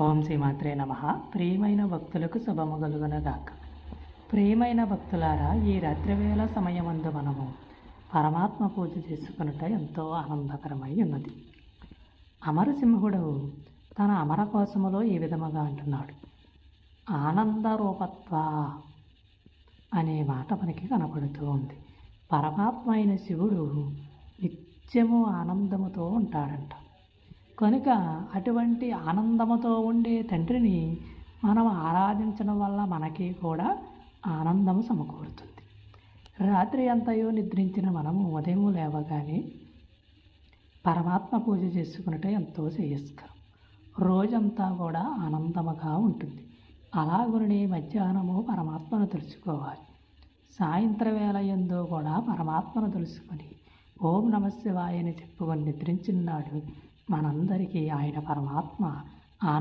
ఓం శ్రీమాత్రే నమః. ప్రియమైన భక్తులకు శుభము కలుగునగాక. ప్రియమైన భక్తులారా, ఈ రాత్రివేళ సమయమందు మనము పరమాత్మ పూజ చేసుకునుట ఎంతో ఆనందకరమై ఉన్నది. అమరసింహుడు తన అమర కోసములో ఈ విధముగా అంటున్నాడు. ఆనంద రూపత్వ అనే మాట మనకి కనపడుతూ ఉంది. పరమాత్మ అయిన శివుడు నిత్యము ఆనందముతో ఉంటాడంట. కనుక అటువంటి ఆనందముతో ఉండే తండ్రిని మనం ఆరాధించడం వల్ల మనకి కూడా ఆనందము సమకూరుతుంది. రాత్రి అంతయో నిద్రించిన మనము ఉదయం లేవగానే పరమాత్మ పూజ చేసుకున్నట్టు ఎంతో శ్రేయస్కరం. రోజంతా కూడా ఆనందముగా ఉంటుంది. అలాగునే మధ్యాహ్నము పరమాత్మను తెలుసుకోవాలి. సాయంత్రం వేళ యందు కూడా పరమాత్మను తెలుసుకొని ఓం నమః శివాయ అని చెప్పుకొని నిద్రించినాడు మనందరికీ ఆయన పరమాత్మ